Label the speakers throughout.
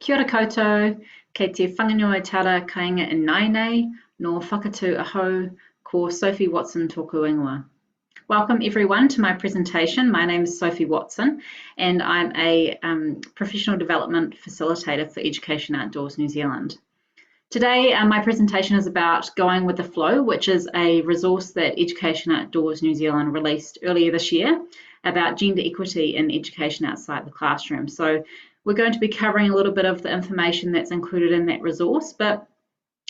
Speaker 1: Kia ora koutou, kei te whanganui tara kāinga in Nainei, no whakatū ahau, ko Sophie Watson tōku ingoa. Welcome everyone to my presentation. My name is Sophie Watson and I'm a professional development facilitator for Education Outdoors New Zealand. Today my presentation is about Going with the Flow, which is a resource that Education Outdoors New Zealand released earlier this year about gender equity in education outside the classroom. So we're going to be covering a little bit of the information that's included in that resource, but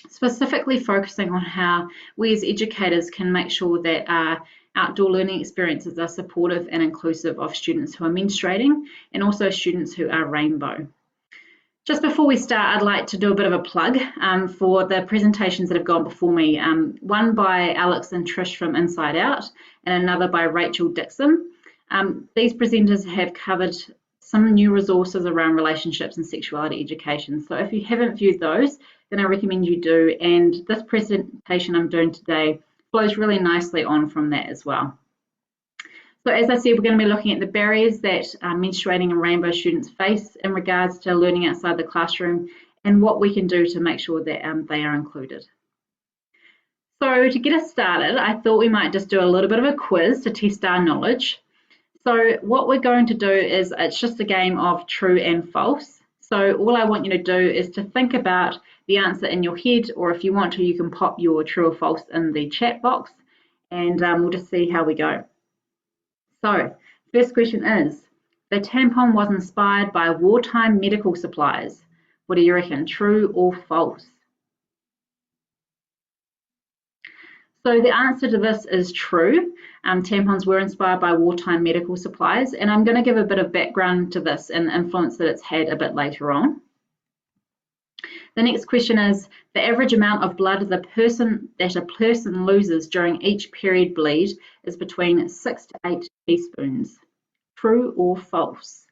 Speaker 1: specifically focusing on how we as educators can make sure that our outdoor learning experiences are supportive and inclusive of students who are menstruating and also students who are rainbow. Just before we start, I'd like to do a bit of a plug for the presentations that have gone before me. One by Alex and Trish from Inside Out and another by Rachel Dixon. These presenters have covered some new resources around relationships and sexuality education. So if you haven't viewed those, then I recommend you do. And this presentation I'm doing today flows really nicely on from that as well. So as I said, we're going to be looking at the barriers that menstruating and rainbow students face in regards to learning outside the classroom and what we can do to make sure that they are included. So to get us started, I thought we might just do a little bit of a quiz to test our knowledge. So what we're going to do is, it's just a game of true and false. So all I want you to do is to think about the answer in your head, or if you want to, you can pop your true or false in the chat box and we'll just see how we go. So first question is, the tampon was inspired by wartime medical supplies. What do you reckon, true or false? So the answer to this is true. Tampons were inspired by wartime medical supplies, and I'm going to give a bit of background to this and the influence that it's had a bit later on. The next question is, the average amount of blood that a person loses during each period bleed is between 6 to 8 teaspoons. True or false?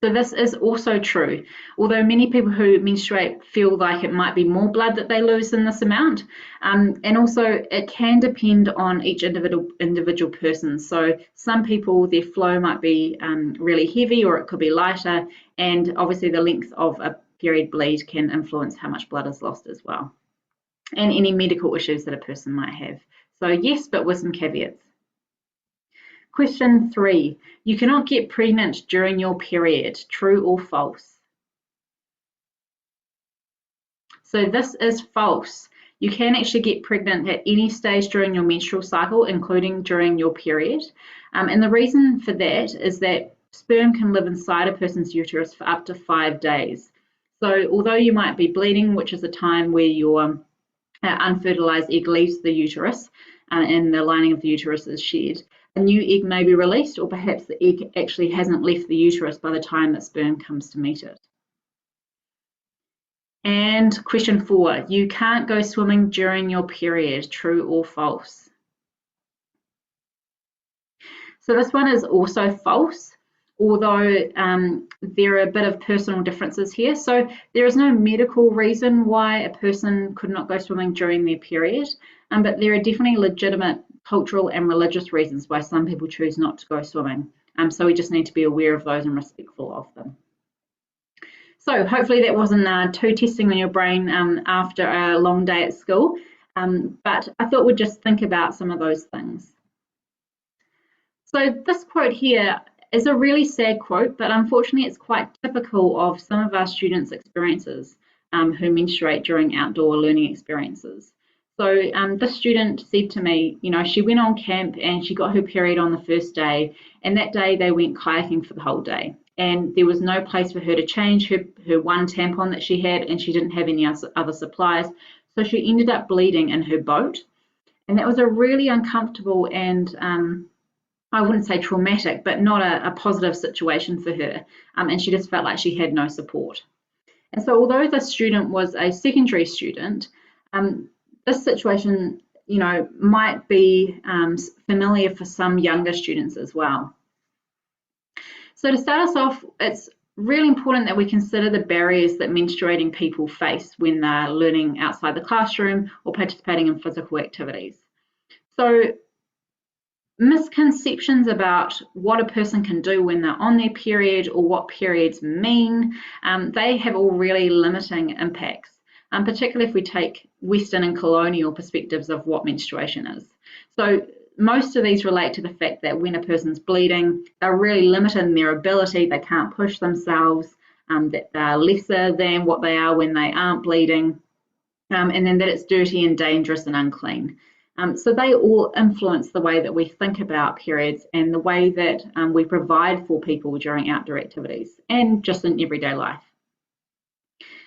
Speaker 1: So this is also true, although many people who menstruate feel like it might be more blood that they lose than this amount, and also it can depend on each individual person. So some people, their flow might be really heavy or it could be lighter, and obviously the length of a period bleed can influence how much blood is lost as well, and any medical issues that a person might have. So yes, but with some caveats. Question 3, you cannot get pregnant during your period, true or false? So this is false. You can actually get pregnant at any stage during your menstrual cycle, including during your period. And the reason for that is that sperm can live inside a person's uterus for up to 5 days. So although you might be bleeding, which is a time where your unfertilized egg leaves the uterus and the lining of the uterus is shed, a new egg may be released, or perhaps the egg actually hasn't left the uterus by the time that sperm comes to meet it. And question 4, you can't go swimming during your period, true or false? So this one is also false, although there are a bit of personal differences here. So there is no medical reason why a person could not go swimming during their period, but there are definitely legitimate cultural and religious reasons why some people choose not to go swimming. So we just need to be aware of those and respectful of them. So hopefully that wasn't too testing on your brain after a long day at school, but I thought we'd just think about some of those things. So this quote here is a really sad quote, but unfortunately it's quite typical of some of our students' experiences who menstruate during outdoor learning experiences. So this student said to me, you know, she went on camp and she got her period on the first day, and that day they went kayaking for the whole day. And there was no place for her to change her one tampon that she had, and she didn't have any other supplies. So she ended up bleeding in her boat. And that was a really uncomfortable and I wouldn't say traumatic, but not a positive situation for her. And she just felt like she had no support. And so although the student was a secondary student, this situation, you know, might be familiar for some younger students as well. So to start us off, it's really important that we consider the barriers that menstruating people face when they're learning outside the classroom or participating in physical activities. So misconceptions about what a person can do when they're on their period or what periods mean, they have all really limiting impacts, particularly if we take Western and colonial perspectives of what menstruation is. So most of these relate to the fact that when a person's bleeding, they're really limited in their ability, they can't push themselves, that they're lesser than what they are when they aren't bleeding, and then that it's dirty and dangerous and unclean. So they all influence the way that we think about periods and the way that we provide for people during outdoor activities and just in everyday life.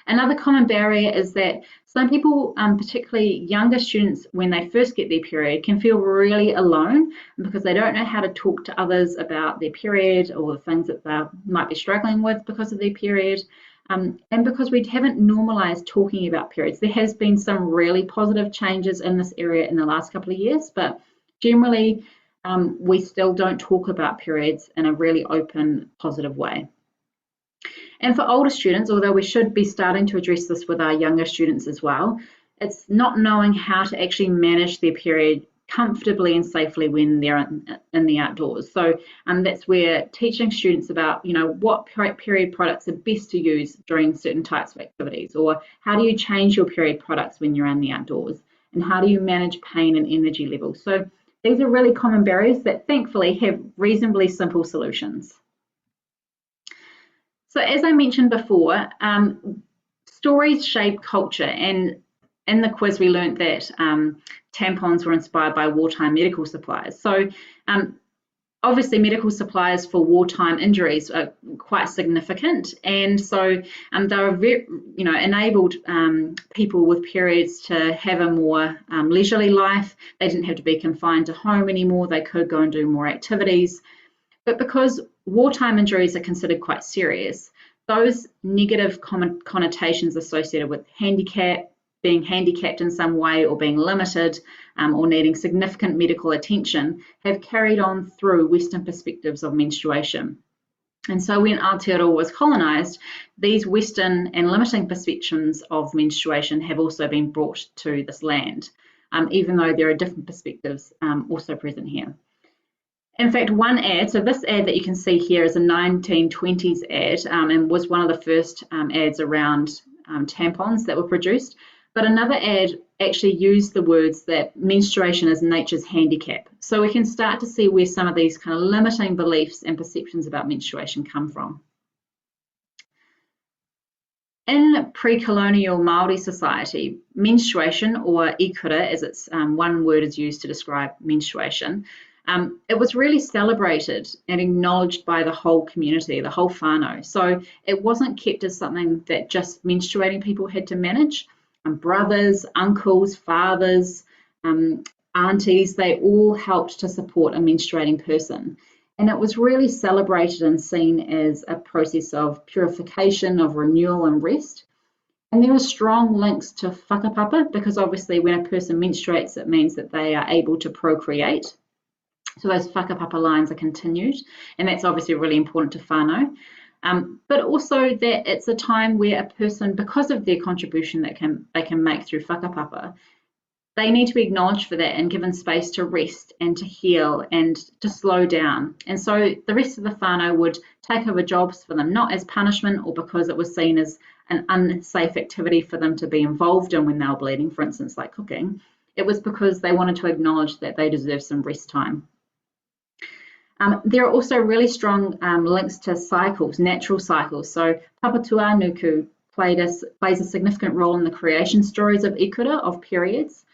Speaker 1: Another common barrier is that some people, particularly younger students, when they first get their period, can feel really alone because they don't know how to talk to others about their period or the things that they might be struggling with because of their period. And because we haven't normalised talking about periods. There has been some really positive changes in this area in the last couple of years, but generally we still don't talk about periods in a really open, positive way. And for older students, although we should be starting to address this with our younger students as well, it's not knowing how to actually manage their period comfortably and safely when they're in the outdoors. So that's where teaching students about, what period products are best to use during certain types of activities, or how do you change your period products when you're in the outdoors, and how do you manage pain and energy levels. So these are really common barriers that thankfully have reasonably simple solutions. So as I mentioned before, stories shape culture, and in the quiz we learned that tampons were inspired by wartime medical supplies. So obviously medical supplies for wartime injuries are quite significant, and so they were very, enabled people with periods to have a more leisurely life. They didn't have to be confined to home anymore. They could go and do more activities. But because wartime injuries are considered quite serious, those negative connotations associated with being handicapped in some way or being limited or needing significant medical attention have carried on through Western perspectives of menstruation. And so when Aotearoa was colonised, these Western and limiting perceptions of menstruation have also been brought to this land, even though there are different perspectives also present here. In fact, one ad, so this ad that you can see here is a 1920s ad and was one of the first ads around tampons that were produced. But another ad actually used the words that menstruation is nature's handicap. So we can start to see where some of these kind of limiting beliefs and perceptions about menstruation come from. In pre-colonial Māori society, menstruation, or ikura, as its one word is used to describe menstruation, it was really celebrated and acknowledged by the whole community, the whole whānau. So it wasn't kept as something that just menstruating people had to manage. Brothers, uncles, fathers, aunties, they all helped to support a menstruating person. And it was really celebrated and seen as a process of purification, of renewal and rest. And there are strong links to whakapapa, because obviously when a person menstruates, it means that they are able to procreate. So those whakapapa lines are continued, and that's obviously really important to whānau. But also that it's a time where a person, because of their contribution that they can make through whakapapa, they need to be acknowledged for that and given space to rest and to heal and to slow down. And so the rest of the whānau would take over jobs for them, not as punishment or because it was seen as an unsafe activity for them to be involved in when they were bleeding, for instance, like cooking. It was because they wanted to acknowledge that they deserve some rest time. There are also really strong links to cycles, natural cycles. So Papatua Nuku plays a significant role in the creation stories of ikura, of periods,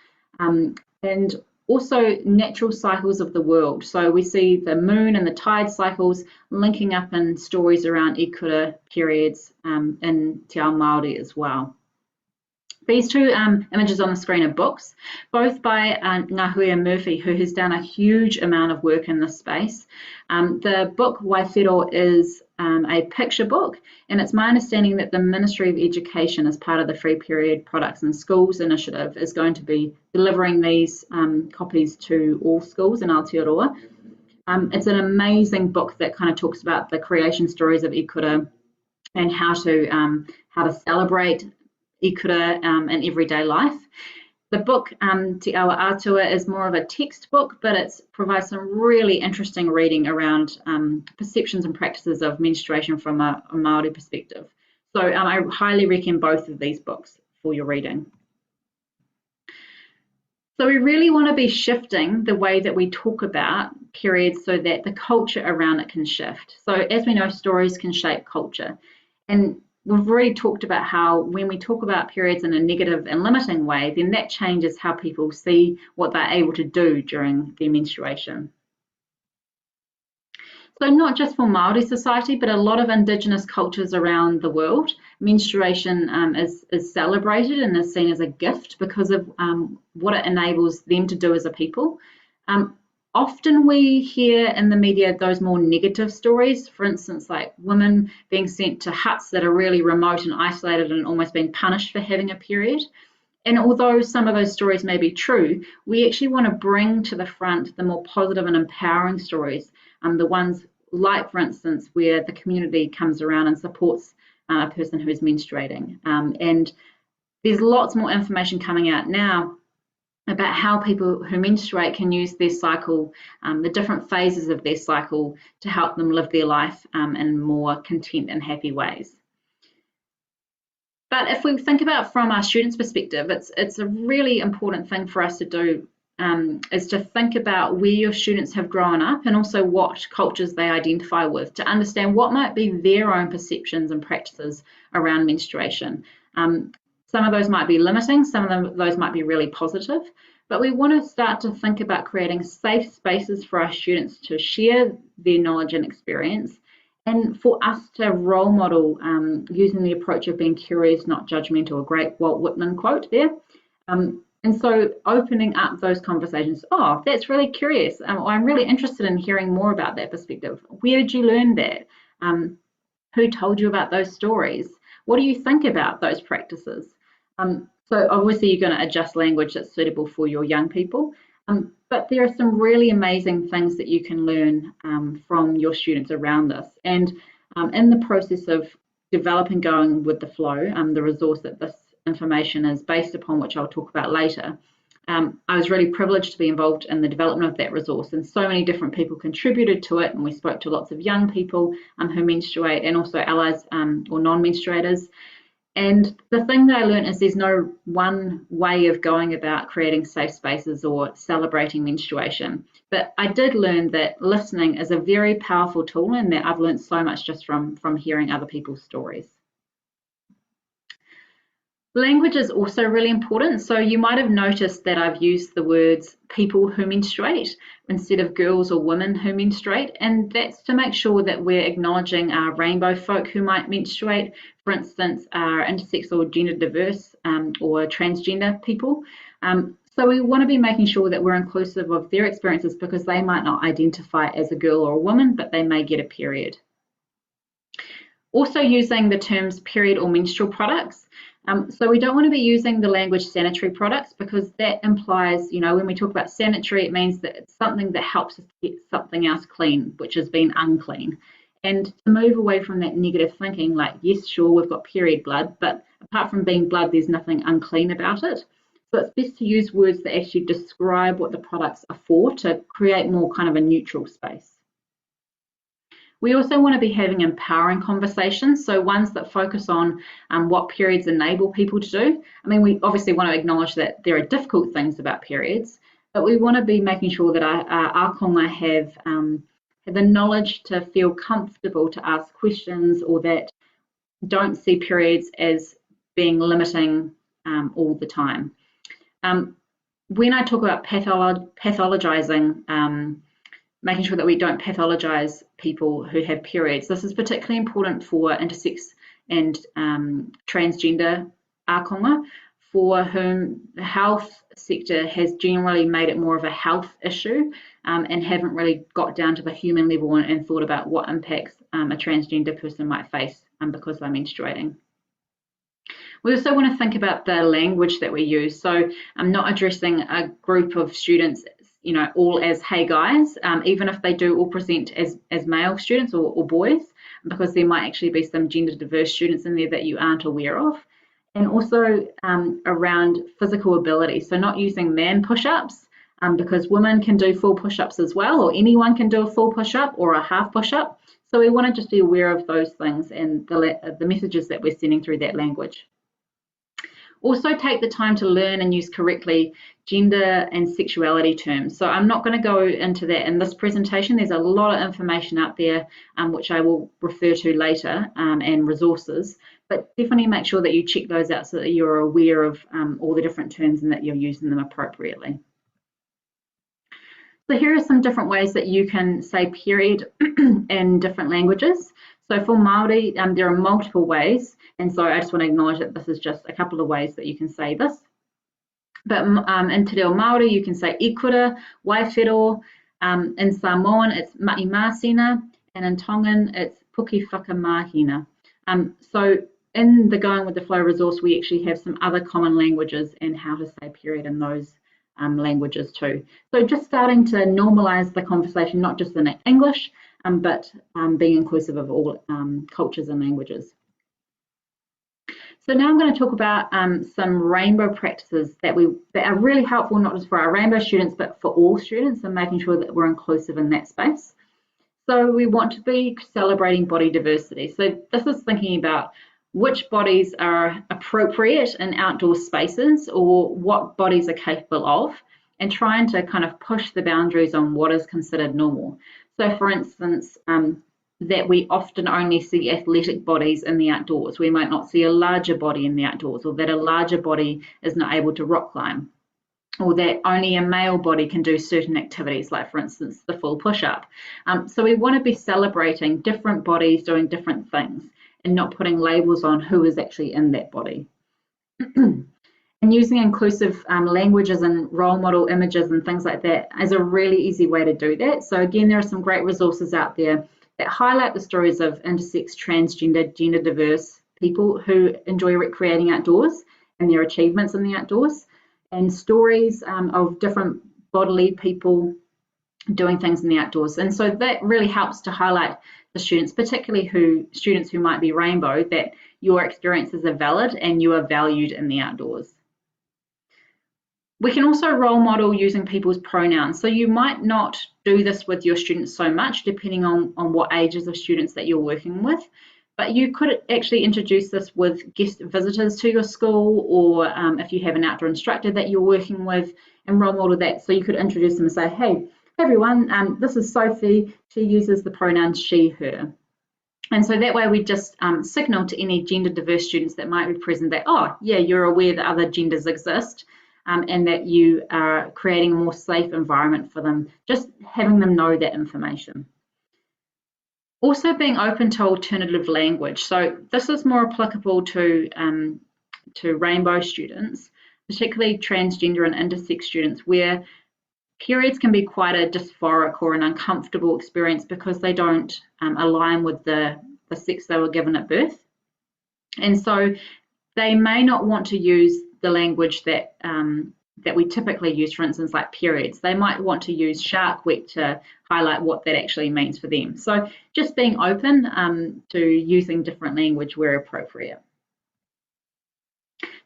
Speaker 1: and also natural cycles of the world. So we see the moon and the tide cycles linking up in stories around ikura periods in Te Ao Māori as well. These two images on the screen are books, both by Ngahuia Murphy, who has done a huge amount of work in this space. The book Waifero is a picture book, and it's my understanding that the Ministry of Education, as part of the Free Period Products in Schools initiative, is going to be delivering these copies to all schools in Aotearoa. It's an amazing book that kind of talks about the creation stories of ikura and how to celebrate ikura in everyday life. The book, Te Awa Atua, is more of a textbook, but it provides some really interesting reading around perceptions and practices of menstruation from a Māori perspective. So I highly recommend both of these books for your reading. So we really want to be shifting the way that we talk about periods so that the culture around it can shift. So as we know, stories can shape culture. And we've already talked about how when we talk about periods in a negative and limiting way, then that changes how people see what they're able to do during their menstruation. So not just for Māori society, but a lot of Indigenous cultures around the world, menstruation is celebrated and is seen as a gift because of what it enables them to do as a people. Often we hear in the media those more negative stories, for instance, like women being sent to huts that are really remote and isolated and almost being punished for having a period. And although some of those stories may be true, we actually want to bring to the front the more positive and empowering stories, the ones like, for instance, where the community comes around and supports a person who is menstruating. And there's lots more information coming out now about how people who menstruate can use their cycle, the different phases of their cycle, to help them live their life in more content and happy ways. But if we think about from our students' perspective, it's a really important thing for us to do, is to think about where your students have grown up and also what cultures they identify with, to understand what might be their own perceptions and practices around menstruation. Some of those might be limiting, some of those might be really positive, but we want to start to think about creating safe spaces for our students to share their knowledge and experience, and for us to role model using the approach of being curious, not judgmental, a great Walt Whitman quote there. And so opening up those conversations, oh, that's really curious. I'm really interested in hearing more about that perspective. Where did you learn that? Who told you about those stories? What do you think about those practices? So obviously you're going to adjust language that's suitable for your young people. But there are some really amazing things that you can learn from your students around this. And in the process of developing Going with the Flow, the resource that this information is based upon, which I'll talk about later, I was really privileged to be involved in the development of that resource, and so many different people contributed to it, and we spoke to lots of young people who menstruate and also allies or non-menstruators. And the thing that I learned is there's no one way of going about creating safe spaces or celebrating menstruation. But I did learn that listening is a very powerful tool, and that I've learned so much just from hearing other people's stories. Language is also really important. So you might have noticed that I've used the words people who menstruate instead of girls or women who menstruate. And that's to make sure that we're acknowledging our rainbow folk who might menstruate, for instance, our intersex or gender diverse or transgender people. So we want to be making sure that we're inclusive of their experiences, because they might not identify as a girl or a woman, but they may get a period. Also using the terms period or menstrual products. So we don't want to be using the language sanitary products, because that implies, when we talk about sanitary, it means that it's something that helps us get something else clean, which has been unclean. And to move away from that negative thinking, like, yes, sure, we've got period blood, but apart from being blood, there's nothing unclean about it. So it's best to use words that actually describe what the products are for, to create more kind of a neutral space. We also want to be having empowering conversations, so ones that focus on what periods enable people to do. I mean, we obviously want to acknowledge that there are difficult things about periods, but we want to be making sure that our akonga have the knowledge to feel comfortable to ask questions, or that don't see periods as being limiting all the time. When I talk about pathologizing, making sure that we don't pathologize people who have periods, this is particularly important for intersex and transgender akonga, for whom the health sector has generally made it more of a health issue, and haven't really got down to the human level and thought about what impacts a transgender person might face because they're menstruating. We also want to think about the language that we use. So I'm not addressing a group of students, all as hey guys, even if they do all present as male students or boys, because there might actually be some gender diverse students in there that you aren't aware of. and also around physical ability. So not using man push-ups, because women can do full push-ups as well, or anyone can do a full push-up or a half push-up. So we want to just be aware of those things and the messages that we're sending through that language. Also take the time to learn and use correctly gender and sexuality terms. So I'm not going to go into that in this presentation. There's a lot of information out there which I will refer to later, and resources, but definitely make sure that you check those out so that you're aware of all the different terms and that you're using them appropriately. So here are some different ways that you can say period in different languages. So for Māori, there are multiple ways, and so I just want to acknowledge that this is just a couple of ways that you can say this. But in Te Reo Māori, you can say ikura, waiwhero. In Samoan, it's mahi māsina, and in Tongan, it's puki whakamahina. So in the Going with the Flow resource, we actually have some other common languages and how to say period in those languages too. So just starting to normalise the conversation, not just in English, but being inclusive of all cultures and languages. So now I'm going to talk about some rainbow practices that are really helpful, not just for our rainbow students, but for all students, and making sure that we're inclusive in that space. So we want to be celebrating body diversity. So this is thinking about which bodies are appropriate in outdoor spaces, or what bodies are capable of, and trying to kind of push the boundaries on what is considered normal. So for instance, that we often only see athletic bodies in the outdoors. We might not see a larger body in the outdoors, or that a larger body is not able to rock climb, or that only a male body can do certain activities, like for instance, the full push-up. So we want to be celebrating different bodies doing different things and not putting labels on who is actually in that body. And using inclusive languages and role model images and things like that is a really easy way to do that. So again, there are some great resources out there that highlight the stories of intersex, transgender, gender diverse people who enjoy recreating outdoors and their achievements in the outdoors, and stories of different bodily people doing things in the outdoors. And so that really helps to highlight the students, particularly students who might be rainbow, that your experiences are valid and you are valued in the outdoors. We can also role model using people's pronouns. So you might not do this with your students so much, depending on what ages of students that you're working with, but you could actually introduce this with guest visitors to your school, or if you have an outdoor instructor that you're working with, and role model that. So you could introduce them and say, hey everyone, this is Sophie. She uses the pronouns she, her. And so that way we just signal to any gender diverse students that might be present that, oh yeah, you're aware that other genders exist, and that you are creating a more safe environment for them, just having them know that information. Also being open to alternative language. So this is more applicable to rainbow students, particularly transgender and intersex students, where periods can be quite a dysphoric or an uncomfortable experience because they don't align with the sex they were given at birth. And so they may not want to use the language that we typically use, for instance, like periods. They might want to use shark wet to highlight what that actually means for them. So just being open to using different language where appropriate.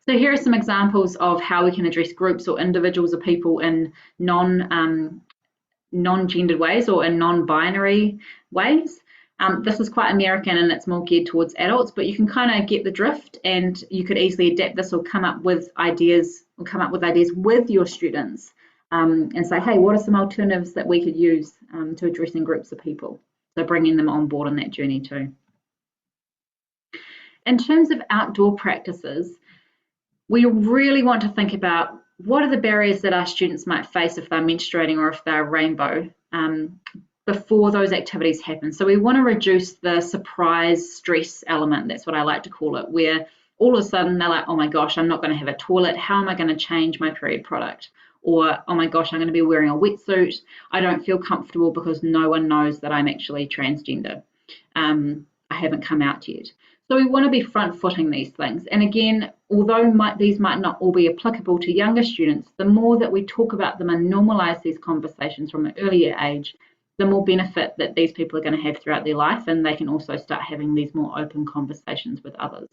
Speaker 1: So here are some examples of how we can address groups or individuals or people in non-gendered ways or in non-binary ways. This is quite American and it's more geared towards adults, but you can kind of get the drift, and you could easily adapt this or come up with ideas with your students and say, hey, what are some alternatives that we could use to addressing groups of people? So bringing them on board on that journey too. In terms of outdoor practices, we really want to think about what are the barriers that our students might face if they're menstruating or if they're rainbow before those activities happen. So we want to reduce the surprise stress element, that's what I like to call it, where all of a sudden they're like, oh my gosh, I'm not going to have a toilet. How am I going to change my period product? Or, oh my gosh, I'm going to be wearing a wetsuit. I don't feel comfortable because no one knows that I'm actually transgender. I haven't come out yet. So we want to be front-footing these things. And again, although these might not all be applicable to younger students, the more that we talk about them and normalise these conversations from an earlier age, the more benefit that these people are going to have throughout their life, and they can also start having these more open conversations with others.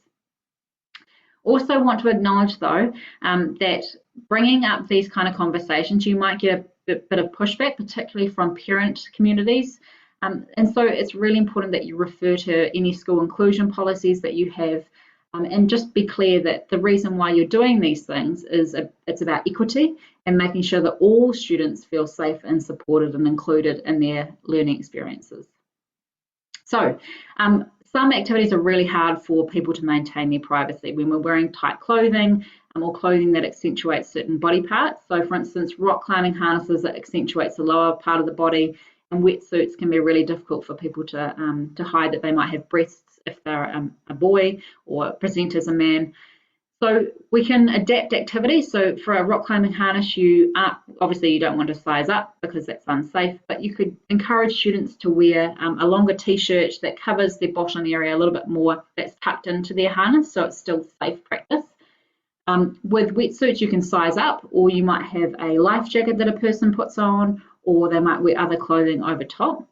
Speaker 1: Also want to acknowledge though that bringing up these kind of conversations, you might get a bit of pushback, particularly from parent communities. And so it's really important that you refer to any school inclusion policies that you have, and just be clear that the reason why you're doing these things is it's about equity and making sure that all students feel safe and supported and included in their learning experiences. So some activities are really hard for people to maintain their privacy when we're wearing tight clothing or clothing that accentuates certain body parts. So for instance, rock climbing harnesses that accentuates the lower part of the body, and wetsuits can be really difficult for people to hide that they might have breasts if they're a boy or present as a man. So we can adapt activities. So for a rock climbing harness, obviously you don't want to size up because that's unsafe, but you could encourage students to wear a longer t-shirt that covers their bottom area a little bit more, that's tucked into their harness, so it's still safe practice. With wetsuits, you can size up, or you might have a life jacket that a person puts on, or they might wear other clothing over top.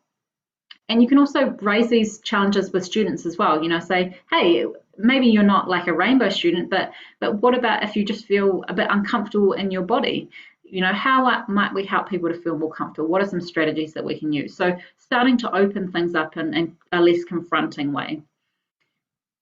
Speaker 1: And you can also raise these challenges with students as well. Say, hey, maybe you're not like a rainbow student, but what about if you just feel a bit uncomfortable in your body? How might we help people to feel more comfortable? What are some strategies that we can use? So starting to open things up in a less confronting way.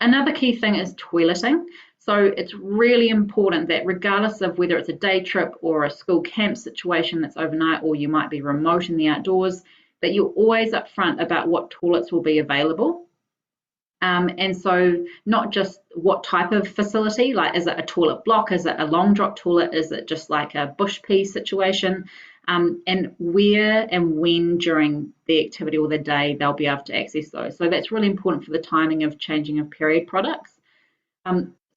Speaker 1: Another key thing is toileting. So it's really important that regardless of whether it's a day trip or a school camp situation that's overnight, or you might be remote in the outdoors, that you're always upfront about what toilets will be available. And so not just what type of facility, like is it a toilet block, is it a long drop toilet, is it just like a bush pee situation, and where and when during the activity or the day they'll be able to access those. So that's really important for the timing of changing of period products.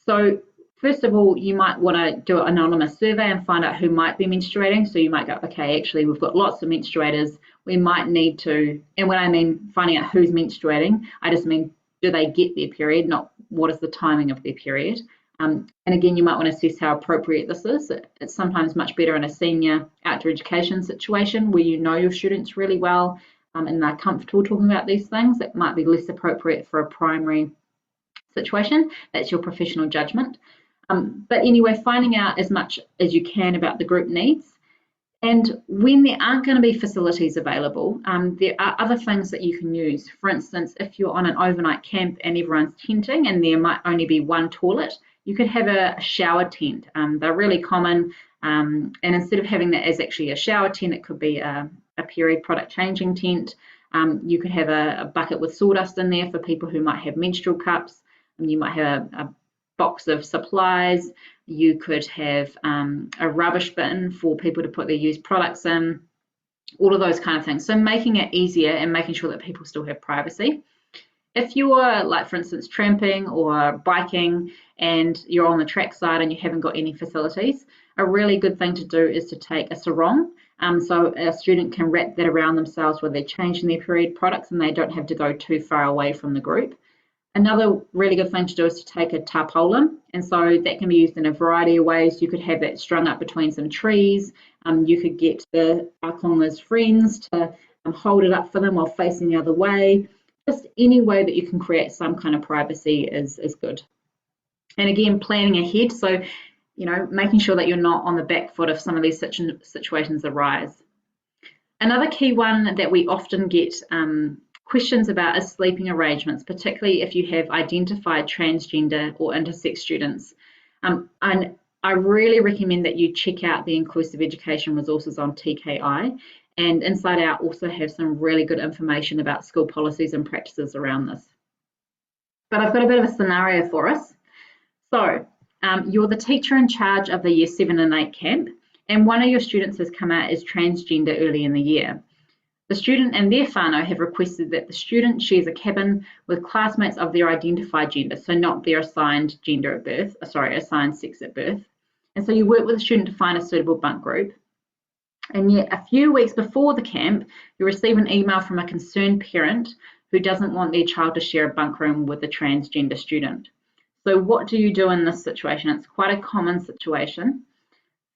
Speaker 1: So first of all, you might want to do an anonymous survey and find out who might be menstruating. So you might go, okay, actually we've got lots of menstruators. We might need to, and when I mean finding out who's menstruating, I just mean, do they get their period, not what is the timing of their period. And again, you might want to assess how appropriate this is. It's sometimes much better in a senior outdoor education situation where you know your students really well and they're comfortable talking about these things. It might be less appropriate for a primary situation. That's your professional judgment. But anyway, finding out as much as you can about the group needs. And when there aren't going to be facilities available, there are other things that you can use. For instance, if you're on an overnight camp and everyone's tenting and there might only be one toilet, you could have a shower tent. They're really common. And instead of having that as actually a shower tent, it could be a period product changing tent. You could have a bucket with sawdust in there for people who might have menstrual cups. And you might have a box of supplies. You could have a rubbish bin for people to put their used products in, all of those kind of things. So making it easier and making sure that people still have privacy. If you're, like, for instance, tramping or biking and you're on the track side and you haven't got any facilities, a really good thing to do is to take a sarong. So a student can wrap that around themselves where they're changing their period products and they don't have to go too far away from the group. Another really good thing to do is to take a tarpaulin, and so that can be used in a variety of ways. You could have that strung up between some trees. You could get the akonga's friends to hold it up for them while facing the other way. Just any way that you can create some kind of privacy is good. And again, planning ahead, so making sure that you're not on the back foot if some of these situations arise. Another key one that we often get questions about is sleeping arrangements, particularly if you have identified transgender or intersex students. And I really recommend that you check out the inclusive education resources on TKI, and Inside Out also have some really good information about school policies and practices around this. But I've got a bit of a scenario for us. So you're the teacher in charge of the Year 7 and 8 camp, and one of your students has come out as transgender early in the year. The student and their whānau have requested that the student shares a cabin with classmates of their identified gender, so not their assigned gender at birth, assigned sex at birth. And so you work with the student to find a suitable bunk group. And yet a few weeks before the camp, you receive an email from a concerned parent who doesn't want their child to share a bunk room with a transgender student. So what do you do in this situation? It's quite a common situation.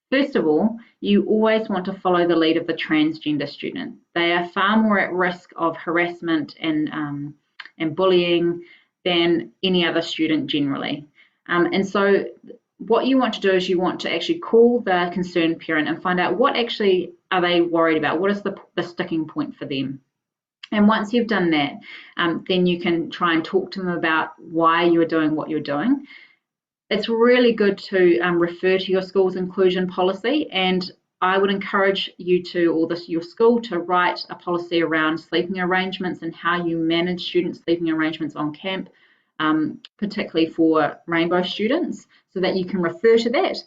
Speaker 1: First of all, you always want to follow the lead of the transgender student. They are far more at risk of harassment and bullying than any other student generally. And so what you want to do is you want to actually call the concerned parent and find out what actually are they worried about, what is the sticking point for them. And once you've done that, then you can try and talk to them about why you're doing what you're doing. It's really good to refer to your school's inclusion policy, and I would encourage you to, or your school, to write a policy around sleeping arrangements and how you manage student sleeping arrangements on camp, particularly for rainbow students, so that you can refer to that.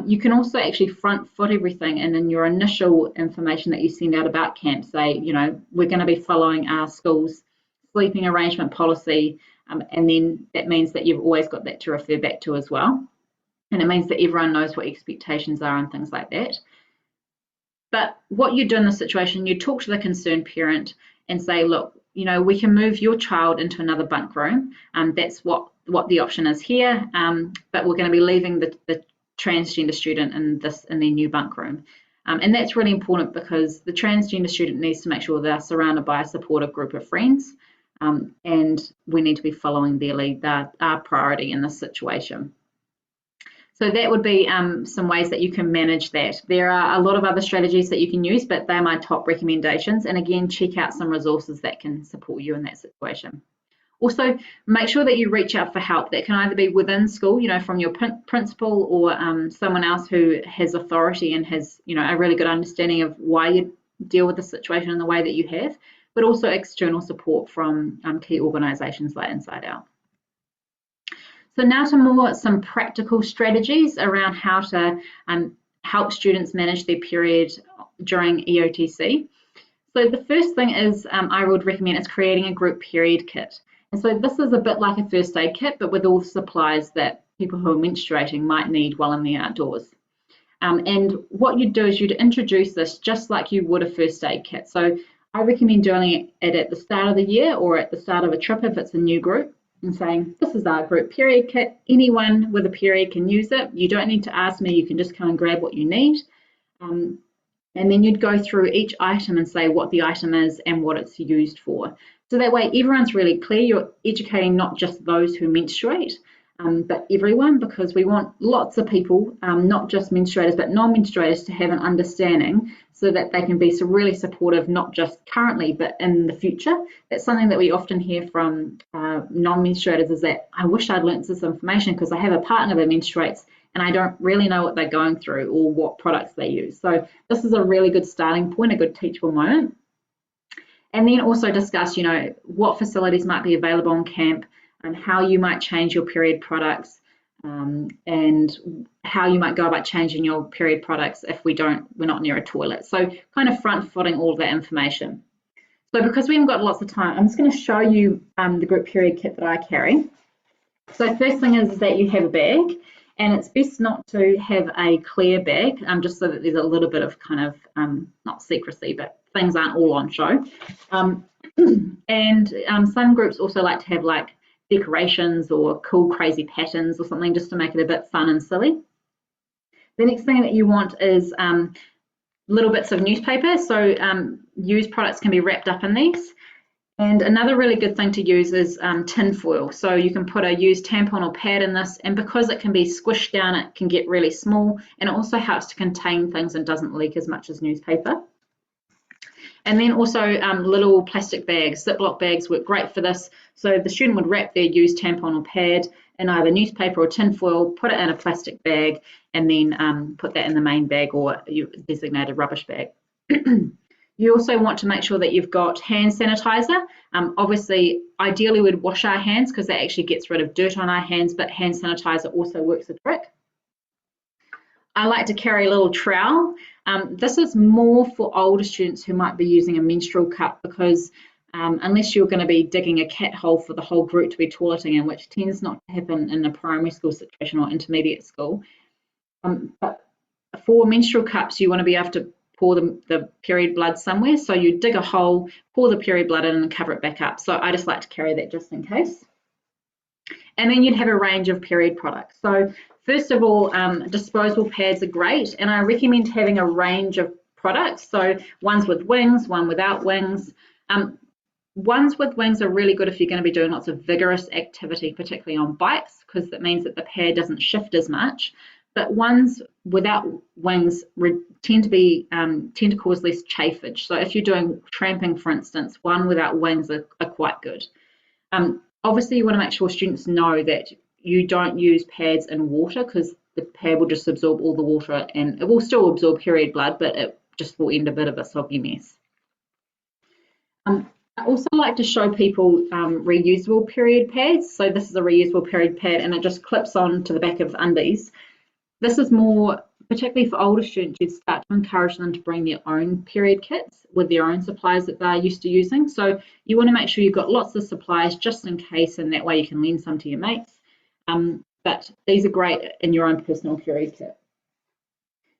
Speaker 1: You can also actually front foot everything, and in your initial information that you send out about camp, say, you know, we're going to be following our school's sleeping arrangement policy, and then that means that you've always got that to refer back to as well. And it means that everyone knows what expectations are and things like that. But what you do in this situation, you talk to the concerned parent and say, look, you know, we can move your child into another bunk room. That's what the option is here, but we're going to be leaving the transgender student in their new bunk room. And that's really important because the transgender student needs to make sure they're surrounded by a supportive group of friends, and we need to be following their lead. They're our priority in this situation. So that would be some ways that you can manage that. There are a lot of other strategies that you can use, but they're my top recommendations. And again, check out some resources that can support you in that situation. Also, make sure that you reach out for help. That can either be within school, you know, from your principal, or someone else who has authority and has, you know, a really good understanding of why you deal with the situation in the way that you have, but also external support from key organisations like Inside Out. So now to some practical strategies around how to help students manage their period during EOTC. So the first thing is I would recommend is creating a group period kit. And so this is a bit like a first aid kit, but with all the supplies that people who are menstruating might need while in the outdoors. And what you'd do is you'd introduce this just like you would a first aid kit. So I recommend doing it at the start of the year or at the start of a trip if it's a new group, and saying, this is our group period kit. Anyone with a period can use it. You don't need to ask me. You can just come and grab what you need. And then you'd go through each item and say what the item is and what it's used for. So that way everyone's really clear. You're educating not just those who menstruate, but everyone, because we want lots of people, not just menstruators, but non-menstruators, to have an understanding so that they can be really supportive, not just currently, but in the future. That's something that we often hear from non-menstruators, is that I wish I'd learnt this information because I have a partner that menstruates and I don't really know what they're going through or what products they use. So this is a really good starting point, a good teachable moment. And then also discuss, you know, what facilities might be available on camp and how you might change your period products, and how you might go about changing your period products if we're not near a toilet. So kind of front footing all of that information. So because we haven't got lots of time, I'm just going to show you the group period kit that I carry. So first thing is that you have a bag, and it's best not to have a clear bag, just so that there's a little bit of kind of, not secrecy, but things aren't all on show. And some groups also like to have like decorations or cool crazy patterns or something, just to make it a bit fun and silly. The next thing that you want is little bits of newspaper. So used products can be wrapped up in these. And another really good thing to use is tin foil. So you can put a used tampon or pad in this, and because it can be squished down, it can get really small, and it also helps to contain things and doesn't leak as much as newspaper. And then also little plastic bags. Ziploc bags work great for this. So the student would wrap their used tampon or pad in either newspaper or tin foil, put it in a plastic bag, and then put that in the main bag or your designated rubbish bag. You also want to make sure that you've got hand sanitizer. Obviously, ideally we'd wash our hands because that actually gets rid of dirt on our hands, but hand sanitizer also works the trick. I like to carry a little trowel. This is more for older students who might be using a menstrual cup, because unless you're going to be digging a cat hole for the whole group to be toileting in, which tends not to happen in a primary school situation or intermediate school. But for menstrual cups, you want to be able to pour the period blood somewhere. So you dig a hole, pour the period blood in and cover it back up. So I just like to carry that just in case. And then you'd have a range of period products. So first of all, disposable pads are great, and I recommend having a range of products. So ones with wings, one without wings. Ones with wings are really good if you're going to be doing lots of vigorous activity, particularly on bikes, because that means that the pad doesn't shift as much. But ones without wings tend to cause less chafage. So if you're doing tramping, for instance, one without wings are quite good. Obviously, you want to make sure students know that you don't use pads in water, because the pad will just absorb all the water, and it will still absorb period blood, but it just will end a bit of a soggy mess. I also like to show people reusable period pads. So this is a reusable period pad, and it just clips on to the back of undies. This is more, particularly for older students, you'd start to encourage them to bring their own period kits with their own supplies that they're used to using. So you want to make sure you've got lots of supplies just in case, and that way you can lend some to your mates. But these are great in your own personal period kit.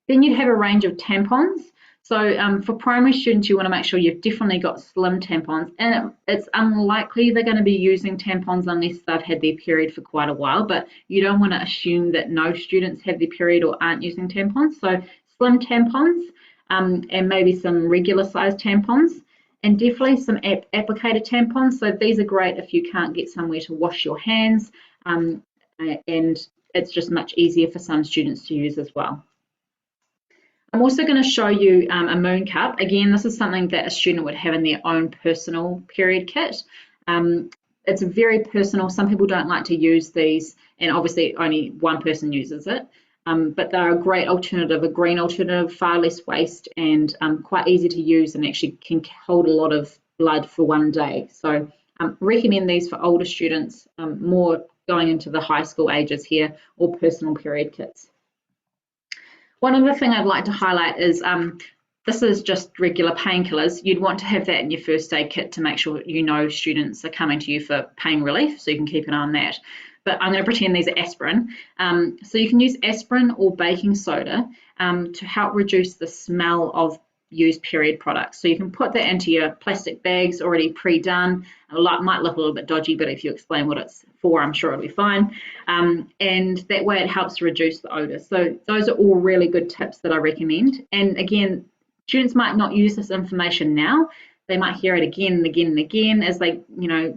Speaker 1: Then you'd have a range of tampons. So for primary students, you want to make sure you've definitely got slim tampons, and it's unlikely they're going to be using tampons unless they've had their period for quite a while, but you don't want to assume that no students have their period or aren't using tampons. So slim tampons and maybe some regular sized tampons, and definitely some applicator tampons. So these are great if you can't get somewhere to wash your hands, and it's just much easier for some students to use as well. I'm also going to show you a moon cup. Again, this is something that a student would have in their own personal period kit. It's very personal. Some people don't like to use these, and obviously only one person uses it. But they're a great alternative, a green alternative, far less waste, and quite easy to use, and actually can hold a lot of blood for one day. So recommend these for older students, more going into the high school ages here, or personal period kits. One other thing I'd like to highlight is this is just regular painkillers. You'd want to have that in your first aid kit to make sure you know students are coming to you for pain relief, so you can keep an eye on that. But I'm going to pretend these are aspirin. So you can use aspirin or baking soda to help reduce the smell of used period products. So you can put that into your plastic bags already pre-done. It might look a little bit dodgy, but if you explain what it's for, I'm sure it'll be fine. And that way it helps to reduce the odor. So those are all really good tips that I recommend. And again, students might not use this information now. They might hear it again and again and again as they,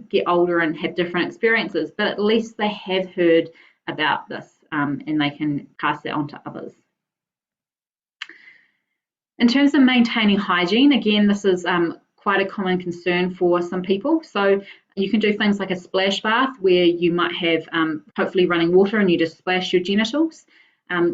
Speaker 1: get older and have different experiences, but at least they have heard about this and they can pass that on to others. In terms of maintaining hygiene, again, this is quite a common concern for some people. So you can do things like a splash bath where you might have hopefully running water and you just splash your genitals.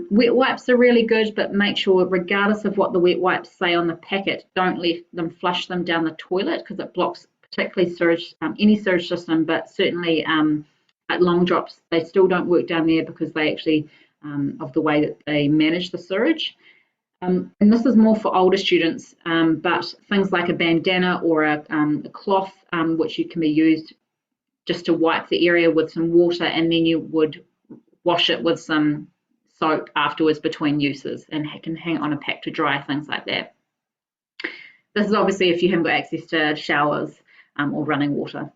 Speaker 1: Wet wipes are really good, but make sure, regardless of what the wet wipes say on the packet, don't let them flush them down the toilet, because it blocks particularly sewage, any sewage system, but certainly at long drops, they still don't work down there because they actually, of the way that they manage the sewage. And this is more for older students, but things like a bandana or a cloth, which can be used just to wipe the area with some water, and then you would wash it with some soap afterwards between uses, and can hang on a pack to dry, things like that. This is obviously if you haven't got access to showers or running water.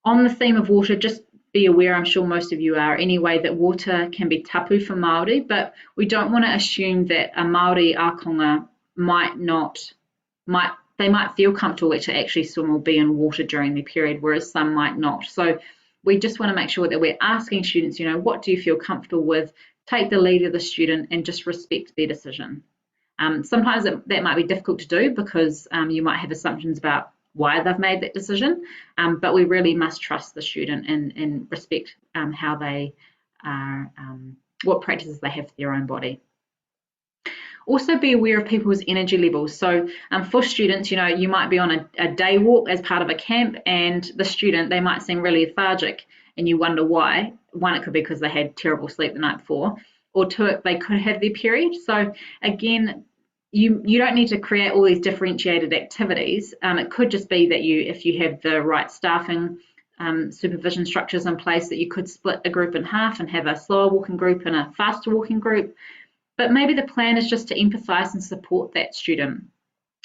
Speaker 1: On the theme of water, just be aware, I'm sure most of you are anyway, that water can be tapu for Māori, but we don't want to assume that a Māori ākonga they might feel comfortable to actually swim or be in water during their period, whereas some might not. So we just want to make sure that we're asking students, what do you feel comfortable with? Take the lead of the student and just respect their decision. Sometimes that might be difficult to do because you might have assumptions about why they've made that decision, but we really must trust the student and respect how they are, what practices they have for their own body. Also be aware of people's energy levels. So for students, you might be on a day walk as part of a camp, and the student, they might seem really lethargic, and you wonder why. One, it could be because they had terrible sleep the night before, or two, they could have their period. So again, you don't need to create all these differentiated activities. It could just be that if you have the right staffing, supervision structures in place, that you could split a group in half and have a slower walking group and a faster walking group. But maybe the plan is just to empathise and support that student,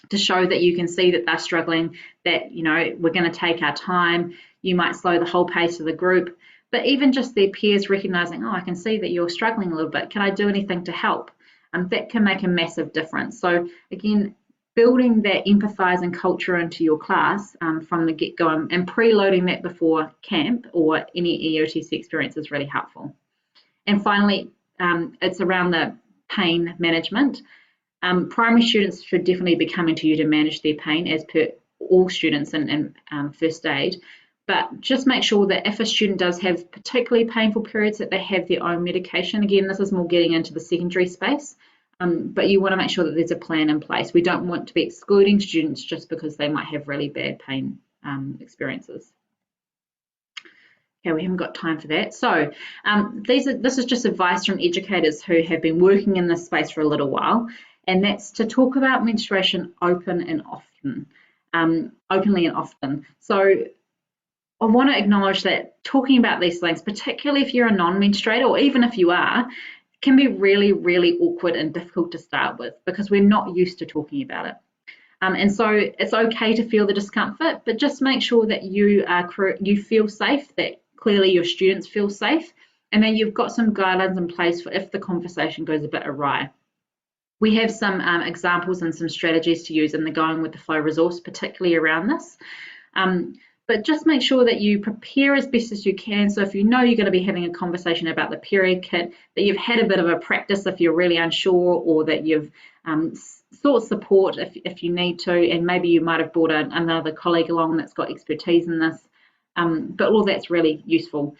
Speaker 1: to show that you can see that they're struggling, that we're going to take our time. You might slow the whole pace of the group, but even just their peers recognising, I can see that you're struggling a little bit. Can I do anything to help? That can make a massive difference. So again, building that empathising culture into your class from the get-go and preloading that before camp or any EOTC experience is really helpful. And finally, it's around the pain management. Primary students should definitely be coming to you to manage their pain, as per all students in first aid. But just make sure that if a student does have particularly painful periods, that they have their own medication. Again, this is more getting into the secondary space, but you want to make sure that there's a plan in place. We don't want to be excluding students just because they might have really bad pain experiences. Okay, we haven't got time for that. So this is just advice from educators who have been working in this space for a little while, and that's to talk about menstruation openly and often. So I want to acknowledge that talking about these things, particularly if you're a non-menstruator or even if you are, can be really, really awkward and difficult to start with because we're not used to talking about it. And so it's okay to feel the discomfort, but just make sure that you feel safe, that clearly your students feel safe, and then you've got some guidelines in place for if the conversation goes a bit awry. We have some examples and some strategies to use in the Going with the Flow resource, particularly around this. But just make sure that you prepare as best as you can. So if you know you're going to be having a conversation about the period kit, that you've had a bit of a practice if you're really unsure, or that you've sought support if you need to, and maybe you might have brought another colleague along that's got expertise in this. But all that's really useful.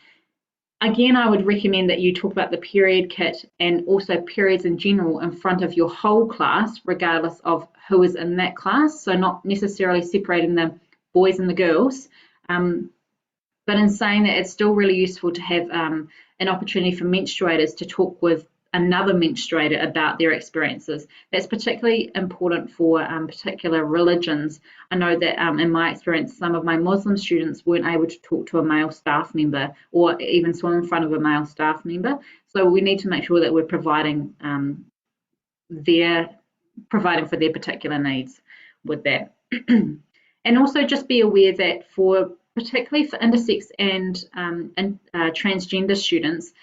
Speaker 1: Again, I would recommend that you talk about the period kit and also periods in general in front of your whole class, regardless of who is in that class. So not necessarily separating the boys and the girls, but in saying that it's still really useful to have an opportunity for menstruators to talk with another menstruator about their experiences. That's particularly important for particular religions. I know that in my experience, some of my Muslim students weren't able to talk to a male staff member or even swim in front of a male staff member. So we need to make sure that we're providing for their particular needs with that. And also just be aware that particularly for intersex and transgender students,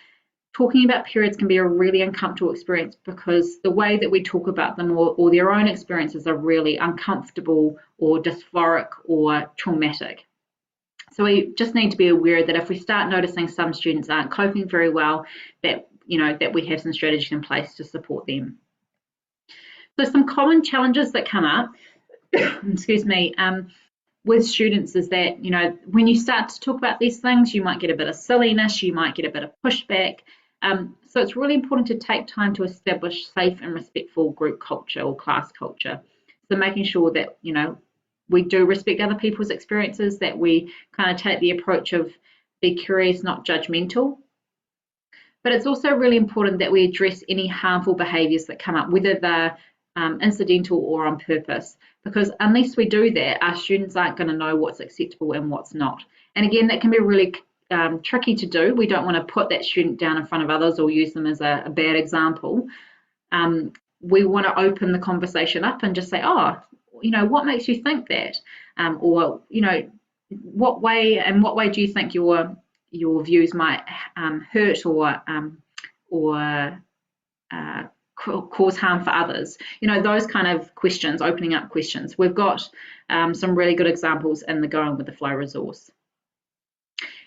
Speaker 1: talking about periods can be a really uncomfortable experience because the way that we talk about them or their own experiences are really uncomfortable or dysphoric or traumatic. So we just need to be aware that if we start noticing some students aren't coping very well, that we have some strategies in place to support them. So some common challenges that come up, excuse me, with students is that, when you start to talk about these things, you might get a bit of silliness, you might get a bit of pushback. So it's really important to take time to establish safe and respectful group culture or class culture. So making sure that, we do respect other people's experiences, that we kind of take the approach of be curious, not judgmental. But it's also really important that we address any harmful behaviours that come up, whether they're incidental or on purpose, because unless we do that, our students aren't going to know what's acceptable and what's not. And again, that can be really tricky to do. We don't want to put that student down in front of others or use them as a bad example. We want to open the conversation up and just say, what makes you think that? Or, what way do you think your views might hurt or cause harm for others? Those kind of questions, opening up questions. We've got some really good examples in the Going with the Flow resource.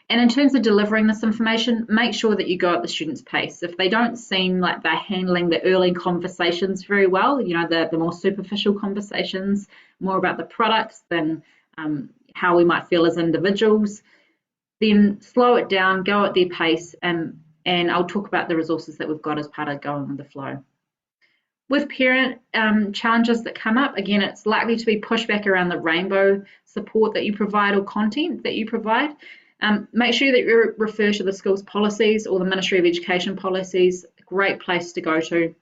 Speaker 1: And in terms of delivering this information, make sure that you go at the student's pace. If they don't seem like they're handling the early conversations very well, the more superficial conversations, more about the products than how we might feel as individuals, then slow it down, go at their pace, and I'll talk about the resources that we've got as part of Going with the Flow. With parent challenges that come up, again, it's likely to be pushback around the rainbow support that you provide or content that you provide. Make sure that you refer to the school's policies or the Ministry of Education policies, a great place to go to.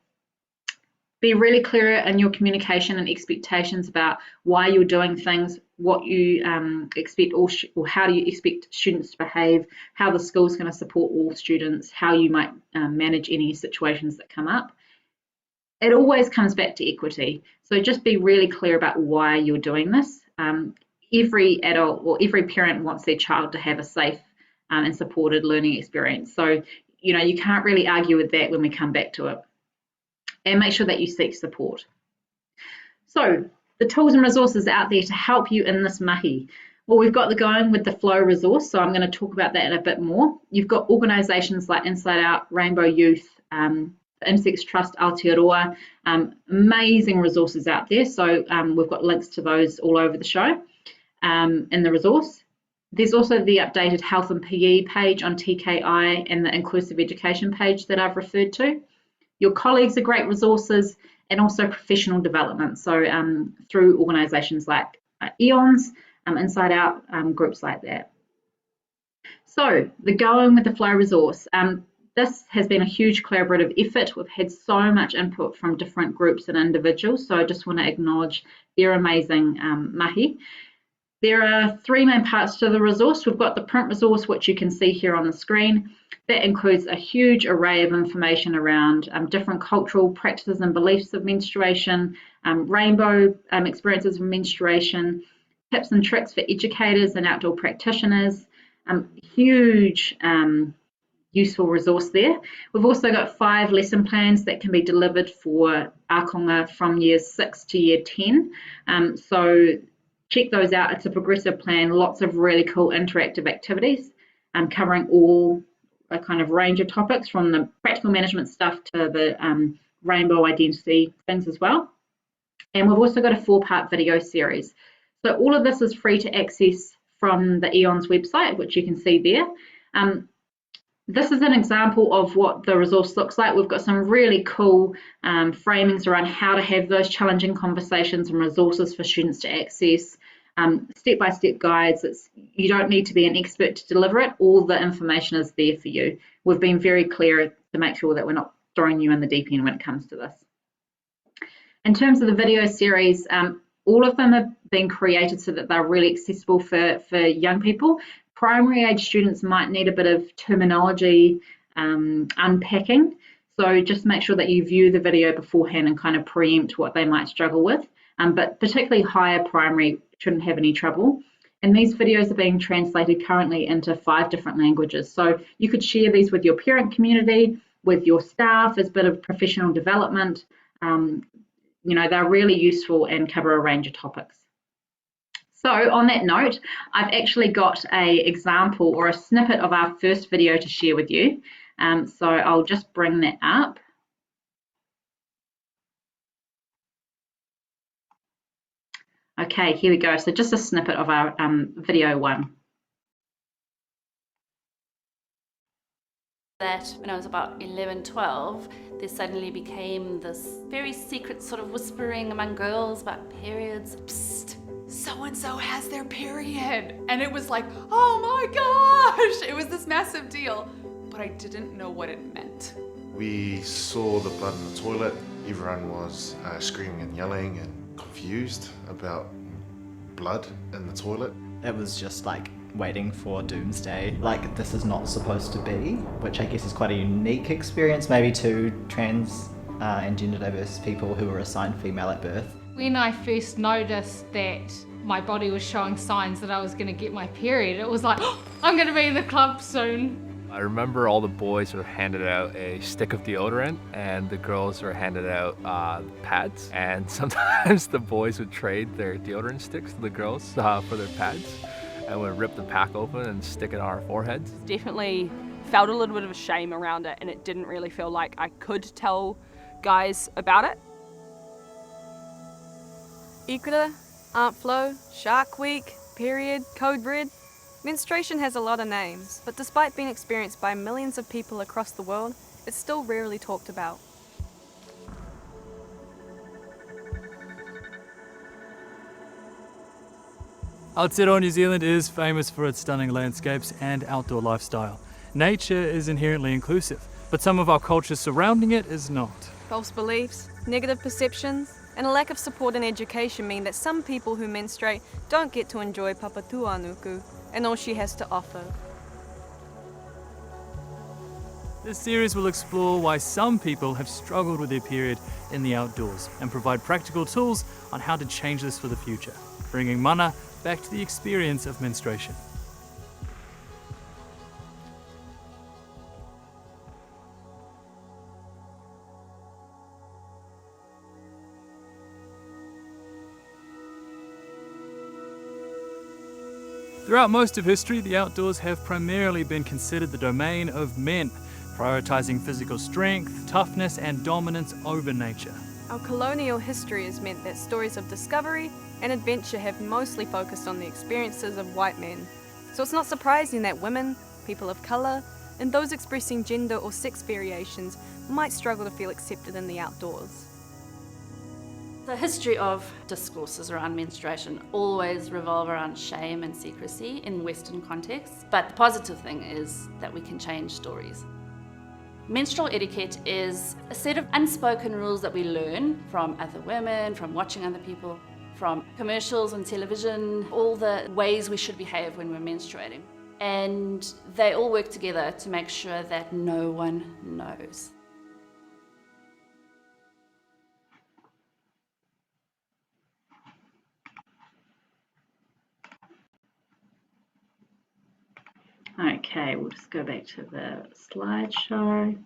Speaker 1: Be really clear in your communication and expectations about why you're doing things, what you expect or how do you expect students to behave, how the school's going to support all students, how you might manage any situations that come up. It always comes back to equity. So just be really clear about why you're doing this. Every adult or every parent wants their child to have a safe and supported learning experience. So, you can't really argue with that when we come back to it. And make sure that you seek support. So the tools and resources out there to help you in this mahi. Well, we've got the Going with the Flow resource, so I'm going to talk about that a bit more. You've got organisations like Inside Out, Rainbow Youth, the Intersex Trust, Aotearoa, amazing resources out there. So we've got links to those all over the show in the resource. There's also the updated Health and PE page on TKI and the Inclusive Education page that I've referred to. Your colleagues are great resources, and also professional development. So through organisations like EONZ, Inside Out, groups like that. So the Going with the Flow resource. This has been a huge collaborative effort. We've had so much input from different groups and individuals. So I just want to acknowledge their amazing mahi. There are three main parts to the resource. We've got the print resource, which you can see here on the screen. That includes a huge array of information around different cultural practices and beliefs of menstruation, rainbow experiences of menstruation, tips and tricks for educators and outdoor practitioners. Huge useful resource there. We've also got 5 lesson plans that can be delivered for ākonga from years 6 to year 10. So check those out. It's a progressive plan, lots of really cool interactive activities covering all a kind of range of topics, from the practical management stuff to the rainbow identity things as well. And we've also got a 4-part video series. So all of this is free to access from the EONZ website, which you can see there. This is an example of what the resource looks like. We've got some really cool framings around how to have those challenging conversations and resources for students to access, step-by-step guides. You don't need to be an expert to deliver it. All the information is there for you. We've been very clear to make sure that we're not throwing you in the deep end when it comes to this. In terms of the video series, all of them have been created so that they're really accessible for young people. Primary age students might need a bit of terminology unpacking, so just make sure that you view the video beforehand and kind of preempt what they might struggle with. But particularly higher primary shouldn't have any trouble. And these videos are being translated currently into 5 different languages. So you could share these with your parent community, with your staff as a bit of professional development. You know, they're really useful and cover a range of topics. So on that note, I've actually got an example or a snippet of our first video to share with you. So I'll just bring that up. Okay, here we go. So just a snippet of our video 1.
Speaker 2: That when I was about 11, 12, there suddenly became this very secret sort of whispering among girls about periods. Psst, so-and-so has their period. And it was like, oh my gosh, it was this massive deal. But I didn't know what it meant.
Speaker 3: We saw the blood in the toilet. Everyone was screaming and yelling and confused about blood in the toilet.
Speaker 4: It was just like waiting for doomsday. Like, this is not supposed to be, which I guess is quite a unique experience maybe to trans and gender diverse people who were assigned female at birth.
Speaker 5: When I first noticed that my body was showing signs that I was going to get my period, it was like, oh, I'm going to be in the club soon.
Speaker 6: I remember all the boys were handed out a stick of deodorant and the girls were handed out pads, and sometimes the boys would trade their deodorant sticks to the girls for their pads, and would rip the pack open and stick it on our foreheads.
Speaker 7: Definitely felt a little bit of shame around it, and it didn't really feel like I could tell guys about it.
Speaker 8: Ikura, Aunt Flo, Shark Week, period, Code Red. Menstruation has a lot of names, but despite being experienced by millions of people across the world, it's still rarely talked about.
Speaker 9: Aotearoa, New Zealand is famous for its stunning landscapes and outdoor lifestyle. Nature is inherently inclusive, but some of our culture surrounding it is not.
Speaker 8: False beliefs, negative perceptions, and a lack of support and education mean that some people who menstruate don't get to enjoy Papatuanuku and all she has to offer.
Speaker 9: This series will explore why some people have struggled with their period in the outdoors and provide practical tools on how to change this for the future, bringing mana back to the experience of menstruation. Throughout most of history, the outdoors have primarily been considered the domain of men, prioritizing physical strength, toughness, and dominance over nature.
Speaker 8: Our colonial history has meant that stories of discovery and adventure have mostly focused on the experiences of white men. So it's not surprising that women, people of colour, and those expressing gender or sex variations might struggle to feel accepted in the outdoors.
Speaker 2: The history of discourses around menstruation always revolve around shame and secrecy in Western contexts, but the positive thing is that we can change stories. Menstrual etiquette is a set of unspoken rules that we learn from other women, from watching other people, from commercials and television, all the ways we should behave when we're menstruating. And they all work together to make sure that no one knows.
Speaker 1: Okay, we'll just go back to the slideshow.